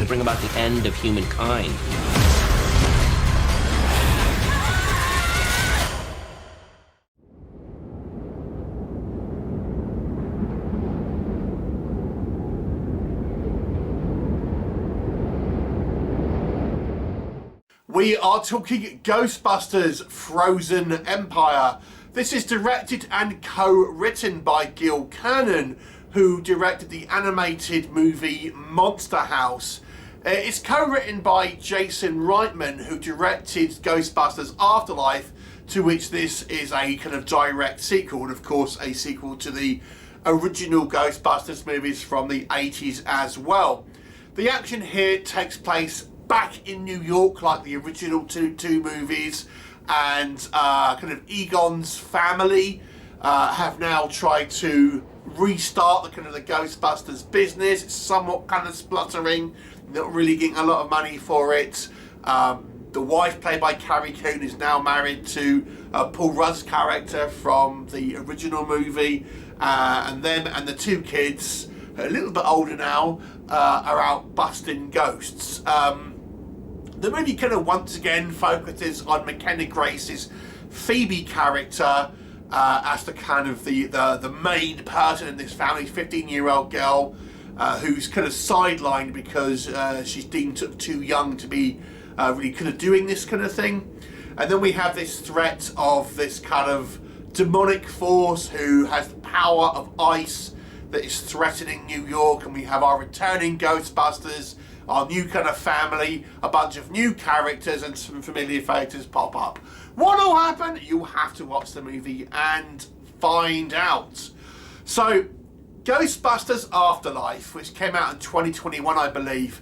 bring about the end of humankind. We are talking Ghostbusters Frozen Empire. This is directed and co-written by Gil Kernan, who directed the animated movie Monster House. It's co-written by Jason Reitman, who directed Ghostbusters Afterlife, to which this is a kind of direct sequel, and of course a sequel to the original Ghostbusters movies from the 80s as well. The action here takes place back in New York, like the original two movies, and kind of Egon's family have now tried to restart the kind of the Ghostbusters business. It's somewhat kind of spluttering, not really getting a lot of money for it. The wife, played by Carrie Coon, is now married to Paul Rudd's character from the original movie, and them and the two kids, a little bit older now, are out busting ghosts. The movie kind of once again focuses on McKenna Grace's Phoebe character as the kind of the main person in this family, 15-year-old girl who's kind of sidelined because she's deemed too young to be really kind of doing this kind of thing. And then we have this threat of this kind of demonic force who has the power of ice that is threatening New York, and we have our returning Ghostbusters, our new kind of family, a bunch of new characters, and some familiar faces pop up. What'll happen? You'll have to watch the movie and find out. So, Ghostbusters Afterlife, which came out in 2021, I believe.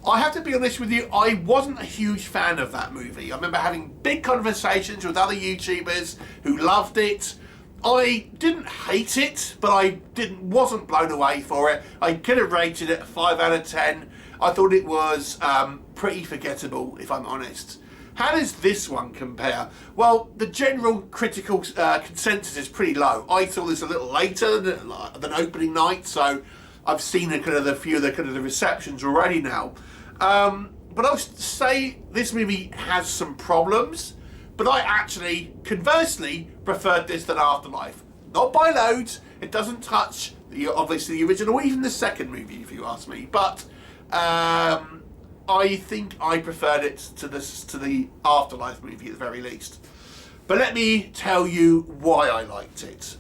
I have to be honest with you, I wasn't a huge fan of that movie. I remember having big conversations with other YouTubers who loved it. I didn't hate it, but I wasn't blown away for it. I could have rated it a 5 out of 10. I thought it was pretty forgettable, if I'm honest. How does this one compare? Well, the general critical consensus is pretty low. I saw this a little later than opening night, so I've seen a few of the receptions already now. But I'll say this movie has some problems, but I actually, conversely, preferred this than Afterlife. Not by loads. It doesn't touch obviously the original or even the second movie, if you ask me, but I think I preferred it to the Afterlife movie at the very least. But let me tell you why I liked it.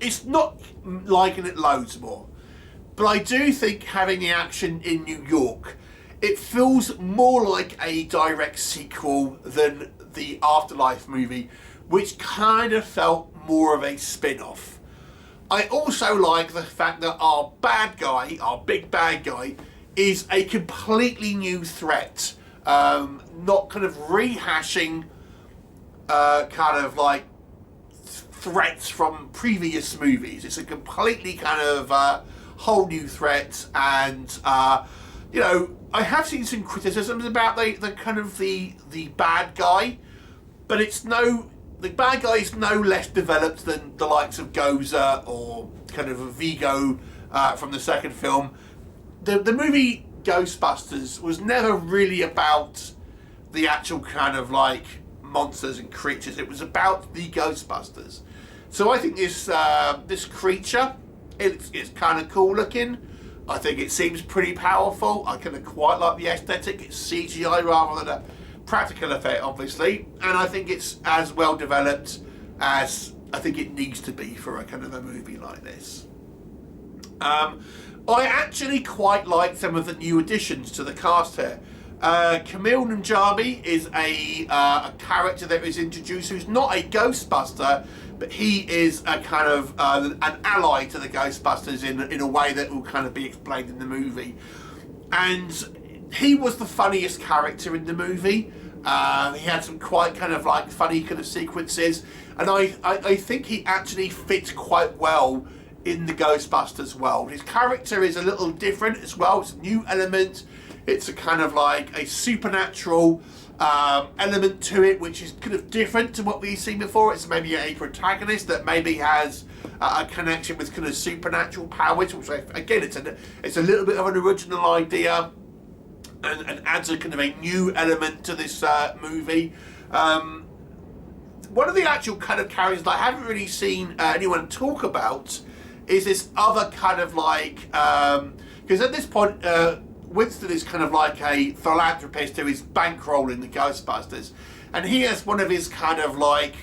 It's not liking it loads more, but I do think having the action in New York, it feels more like a direct sequel than the Afterlife movie, which kind of felt more of a spin-off. I also like the fact that our bad guy, our big bad guy, is a completely new threat. Not kind of rehashing kind of like threats from previous movies. It's a completely kind of whole new threat, and you know, I have seen some criticisms about the kind of the bad guy, but the bad guy is no less developed than the likes of Gozer or kind of Vigo from the second film. The movie Ghostbusters was never really about the actual kind of like monsters and creatures. It was about the Ghostbusters. So I think this creature, it's kind of cool looking. I think it seems pretty powerful. I kind of quite like the aesthetic. It's CGI rather than a practical effect, obviously, and I think it's as well developed as I think it needs to be for a kind of a movie like this. I actually quite like some of the new additions to the cast here. Camille Nanjiani is a character that was introduced who's not a Ghostbuster, but he is a kind of an ally to the Ghostbusters in a way that will kind of be explained in the movie. And he was the funniest character in the movie. He had some quite kind of like funny kind of sequences, and I think he actually fits quite well in the Ghostbusters world. His character is a little different as well. It's a new element. It's a kind of like a supernatural element to it, which is kind of different to what we've seen before. It's maybe a protagonist that maybe has a connection with kind of supernatural powers, which again, it's a little bit of an original idea, and adds a kind of a new element to this movie. One of the actual kind of characters that I haven't really seen anyone talk about is this other kind of like, because at this point, Winston is kind of like a philanthropist who is bankrolling the Ghostbusters, and he has one of his kind of like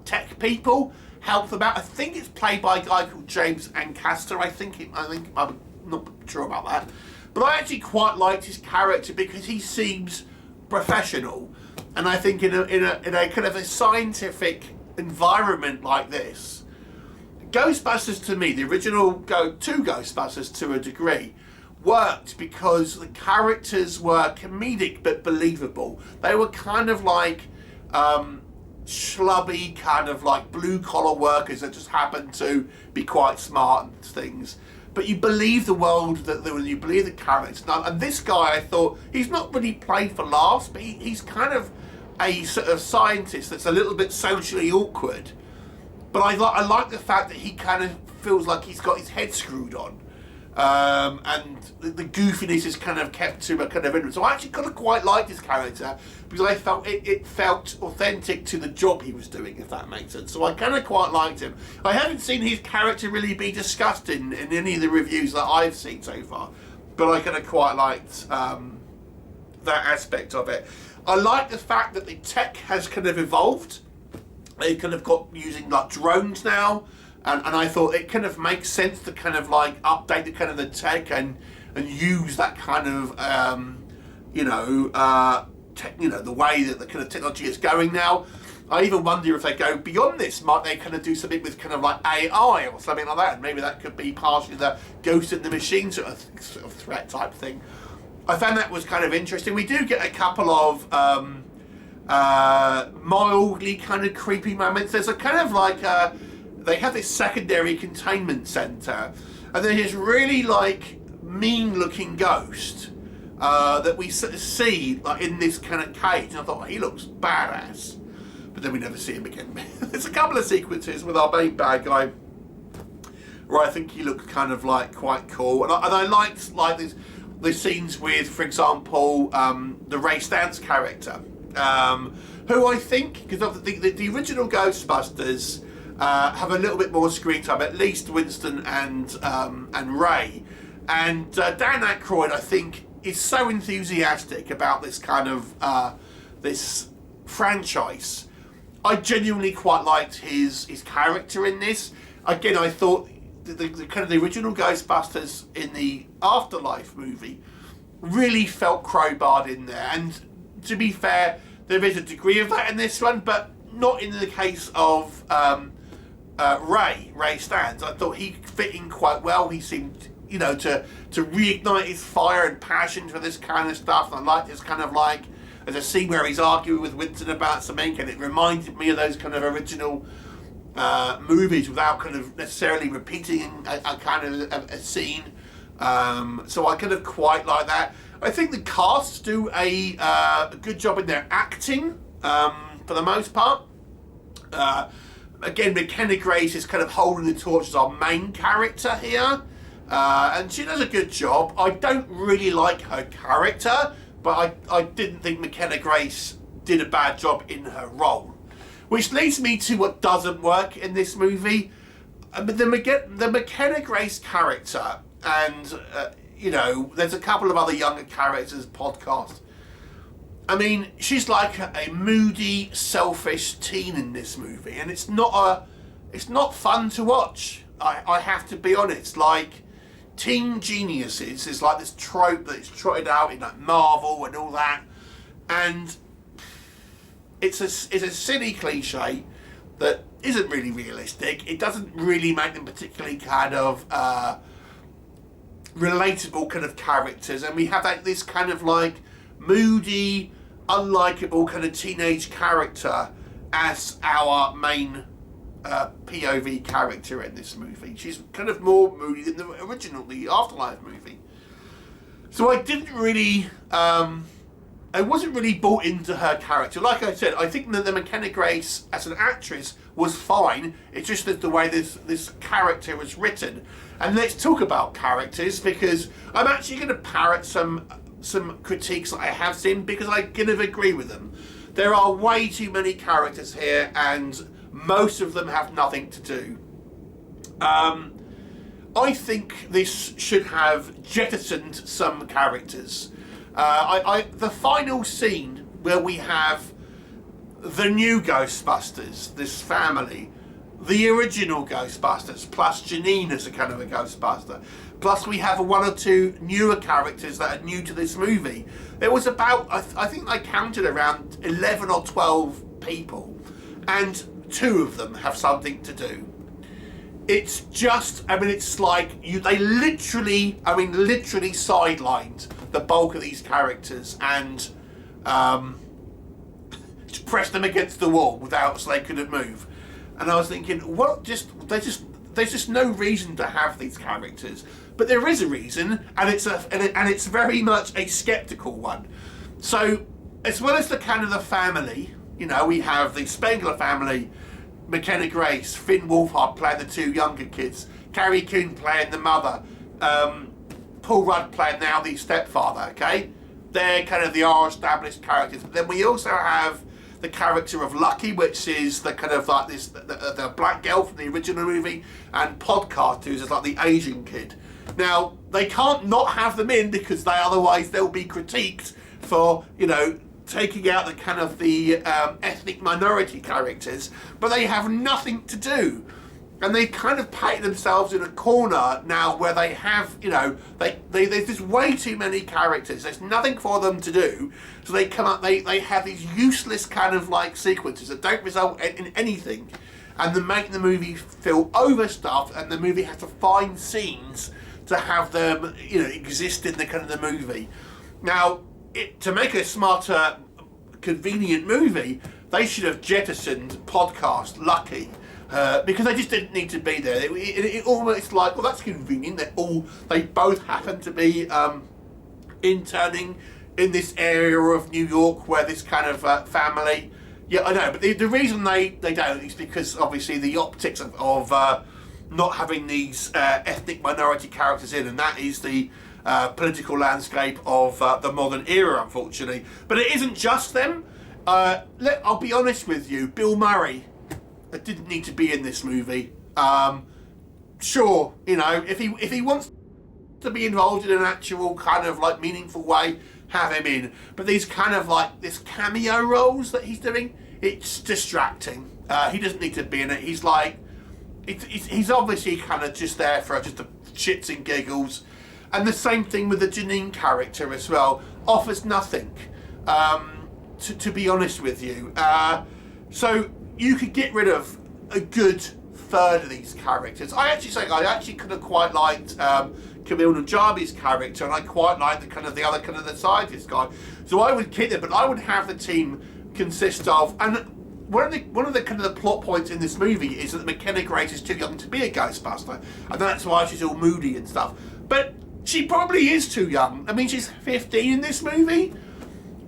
tech people help them out. I think it's played by a guy called James Ancaster. I think I'm not sure about that, but I actually quite liked his character because he seems professional, and I think in a kind of a scientific environment like this, Ghostbusters, to me, the original two Ghostbusters to a degree, worked because the characters were comedic but believable. They were kind of like schlubby, kind of like blue collar workers that just happened to be quite smart and things. But you believe the world, you believe the characters. And this guy, I thought, he's not really played for laughs, but he's kind of a sort of scientist that's a little bit socially awkward. But I like the fact that he kind of feels like he's got his head screwed on. And the goofiness is kind of kept to a kind of interest. So I actually kind of quite liked his character because I felt it felt authentic to the job he was doing, if that makes sense. So I kind of quite liked him. I haven't seen his character really be discussed in any of the reviews that I've seen so far, but I kind of quite liked that aspect of it. I like the fact that the tech has kind of evolved. They kind of got using like drones now. And I thought it kind of makes sense to kind of like update the kind of the tech and use that kind of the way that the kind of technology is going now. I even wonder if they go beyond this, might they kind of do something with kind of like AI or something like that? And maybe that could be partially the Ghost in the Machine sort of threat type thing. I found that was kind of interesting. We do get a couple of mildly kind of creepy moments. There's a kind of like they have this secondary containment center, and there's this really like mean-looking ghost that we sort of see like in this kind of cage. And I thought, he looks badass, but then we never see him again. There's a couple of sequences with our main bad guy where I think he looked kind of like quite cool, and I liked like the scenes with, for example, the Ray Stantz character, who I think, because of the original Ghostbusters. Have a little bit more screen time, at least Winston and Ray. And Dan Aykroyd, I think, is so enthusiastic about this kind of this franchise. I genuinely quite liked his character in this. Again, I thought the kind of the original Ghostbusters in the Afterlife movie really felt crowbarred in there. And to be fair, there is a degree of that in this one, but not in the case of Ray Stantz. I thought he fit in quite well. He seemed, to reignite his fire and passion for this kind of stuff. And I liked this kind of like, there's a scene where he's arguing with Winston about some ink, and it reminded me of those kind of original movies without kind of necessarily repeating a kind of a scene. So I kind of quite like that. I think the casts do a good job in their acting for the most part. Again, McKenna Grace is kind of holding the torch as our main character here, and she does a good job. I don't really like her character, but I didn't think McKenna Grace did a bad job in her role. Which leads me to what doesn't work in this movie. But the McKenna Grace character, and there's a couple of other younger characters podcast. I mean, she's like a moody, selfish teen in this movie, and it's not fun to watch. I have to be honest. Like, teen geniuses is like this trope that's trotted out in like Marvel and all that, and it's a silly cliche that isn't really realistic. It doesn't really make them particularly kind of relatable kind of characters, and we have this kind of like moody, unlikable kind of teenage character as our main POV character in this movie. She's kind of more moody than the Afterlife movie. So I didn't really, I wasn't really bought into her character. Like I said, I think that the McKenna Grace as an actress was fine. It's just that the way this character was written. And let's talk about characters, because I'm actually going to parrot some critiques that I have seen, because I kind of agree with them. There are way too many characters here, and most of them have nothing to do. I think this should have jettisoned some characters. The final scene where we have the new Ghostbusters, this family, the original Ghostbusters, plus Janine as a kind of a Ghostbuster, plus we have one or two newer characters that are new to this movie. There was about, I think I counted around 11 or 12 people, and 2 of them have something to do. It's just, I mean, it's like they literally sidelined the bulk of these characters and just pressed them against the wall so they couldn't move. And I was thinking, what? There's just no reason to have these characters, but there is a reason, and it's very much a skeptical one. So, as well as the kind of the family, you know, we have the Spengler family. McKenna Grace, Finn Wolfhard playing the 2 younger kids, Carrie Coon playing the mother, Paul Rudd playing now the stepfather, okay? They're kind of the established characters. But then we also have the character of Lucky, which is the kind of like this, the black girl from the original movie, and Podcast, who's just like the Asian kid. Now, they can't not have them in, because otherwise they'll be critiqued for, you know, taking out the kind of the ethnic minority characters, but they have nothing to do. And they kind of painted themselves in a corner now where they have, you know, there's just way too many characters. There's nothing for them to do. So they come up, they have these useless kind of like sequences that don't result in anything. And they make the movie feel overstuffed, and the movie has to find scenes to have them, you know, exist in the kind of the movie. Now, to make a smarter, convenient movie, they should have jettisoned Podcast, Lucky, because they just didn't need to be there. It almost like, well, that's convenient. They both happen to be interning in this area of New York where this kind of family. Yeah, I know, but the reason they don't is because obviously the optics of not having these ethnic minority characters in, and that is the political landscape of the modern era, unfortunately. But it isn't just them. I'll be honest with you, Bill Murray didn't need to be in this movie. Sure, you know, if he wants to be involved in an actual kind of like meaningful way, have him in. But these kind of like this cameo roles that he's doing, it's distracting. He doesn't need to be in it. He's like, he's obviously kind of just there for just the shits and giggles. And the same thing with the Janine character as well. Offers nothing, to be honest with you. So you could get rid of a good third of these characters. I actually could have quite liked Camille Najabi's character, and I quite like the other kind of the scientist guy. So I would keep them, but I would have the team consist of, and one of the kind of the plot points in this movie is that McKenna Grace is too young to be a Ghostbuster, and that's why she's all moody and stuff. But she probably is too young. I mean, she's 15 in this movie.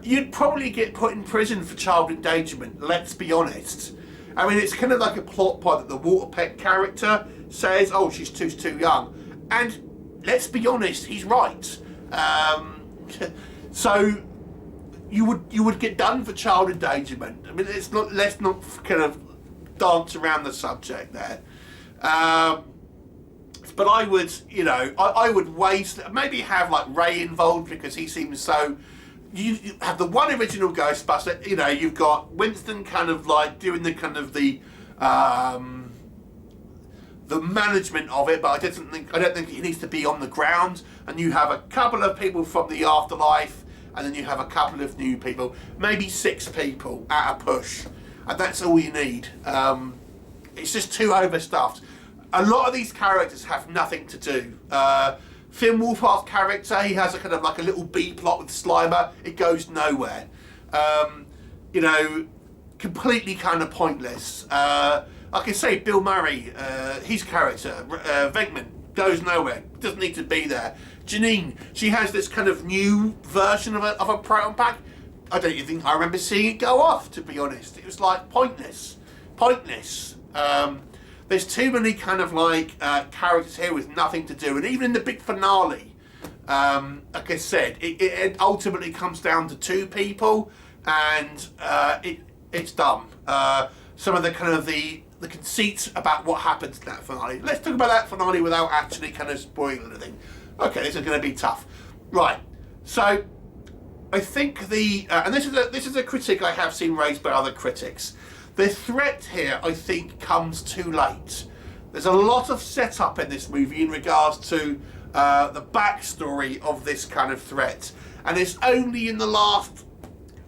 You'd probably get put in prison for child endangerment, let's be honest. I mean, it's kind of like a plot point that the Walter Peck character says, oh, she's too young. And let's be honest, he's right. So you would get done for child endangerment. I mean, let's not kind of dance around the subject there. But I would, you know, I would waste, maybe have like Ray involved, because he seems so. You have the one original Ghostbuster, you know, you've got Winston kind of like doing the kind of the management of it, but I don't think he needs to be on the ground. And you have a couple of people from the afterlife, and then you have a couple of new people, maybe 6 people at a push, and that's all you need. It's just too overstuffed. A lot of these characters have nothing to do. Finn Wolfhard's character, he has a kind of like a little B plot with Slimer. It goes nowhere. You know, completely kind of pointless. Like I say, Bill Murray, his character, Venkman, goes nowhere. doesn't need to be there. Janine, she has this kind of new version of a proton pack. I don't even think I remember seeing it go off, to be honest. It was like pointless. There's too many kind of like characters here with nothing to do, and even in the big finale, like I said, it ultimately comes down to 2 people, and it's dumb. Some of the kind of the conceits about what happens in that finale. Let's talk about that finale without actually kind of spoiling anything. Okay, this is going to be tough. Right, so I think and this is a critique I have seen raised by other critics. The threat here, I think, comes too late. There's a lot of setup in this movie in regards to the backstory of this kind of threat, and it's only in the last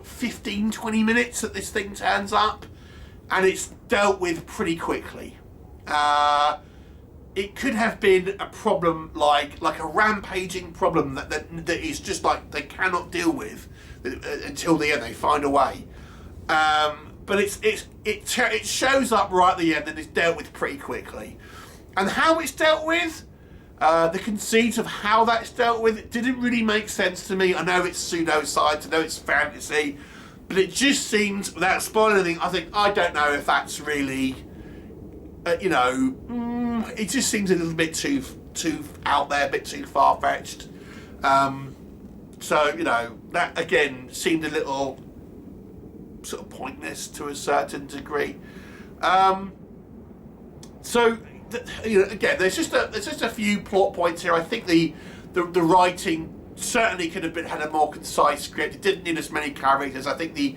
15-20 minutes that this thing turns up, and it's dealt with pretty quickly. It could have been a problem like a rampaging problem that is just like they cannot deal with until the end. They find a way, but it shows up right at the end and it's dealt with pretty quickly. And how it's dealt with, the conceit of how that's dealt with, it didn't really make sense to me. I know it's pseudoscience, I know it's fantasy, but it just seems, without spoiling anything, I don't know if that's really, it just seems a little bit too out there, a bit too far-fetched. So, that again seemed a little sort of pointless to a certain degree. Again, there's just a few plot points here. I think the writing certainly could have had a more concise script. It didn't need as many characters. I think it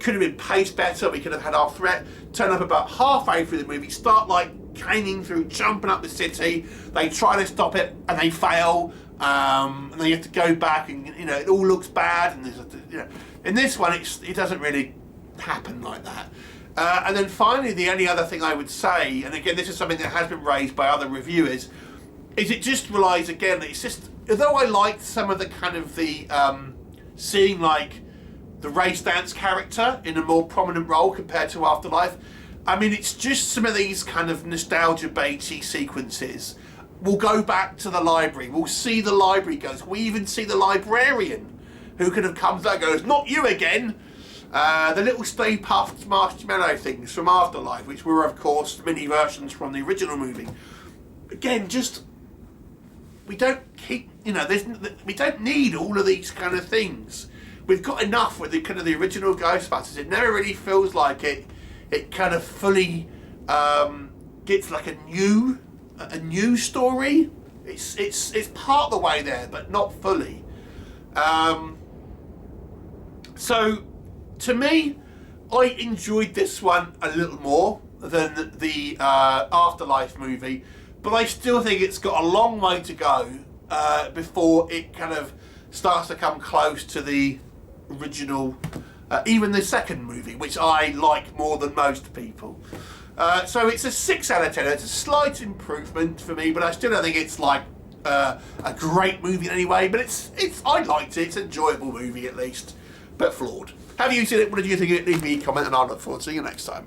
could have been paced better. We could have had our threat turn up about halfway through the movie, start like caning through, jumping up the city. They try to stop it and they fail, and then you have to go back, and it all looks bad. And in this one, it doesn't really happen like that. And then finally, the only other thing I would say, and again, this is something that has been raised by other reviewers, is it just relies again. It's just, although I liked some of the kind of seeing like the race dance character in a more prominent role compared to Afterlife. I mean, it's just some of these kind of nostalgia baity sequences. We'll go back to the library. We'll see the library ghost. We even see the librarian who kind of comes out and goes, "Not you again." The little Stay Puft marshmallow things from Afterlife, which were, of course, mini versions from the original movie. Again, just we don't keep, we don't need all of these kind of things. We've got enough with the original Ghostbusters. It never really feels like it kind of fully gets like a new story. It's part of the way there, but not fully. So to me, I enjoyed this one a little more than the Afterlife movie, but I still think it's got a long way to go before it kind of starts to come close to the original, even the second movie, which I like more than most people. So it's a 6 out of 10. It's a slight improvement for me, but I still don't think it's like a great movie in any way. But I liked it. It's an enjoyable movie at least, but flawed. Have you seen it? What did you think of it? Leave me a comment and I'll look forward to seeing you next time.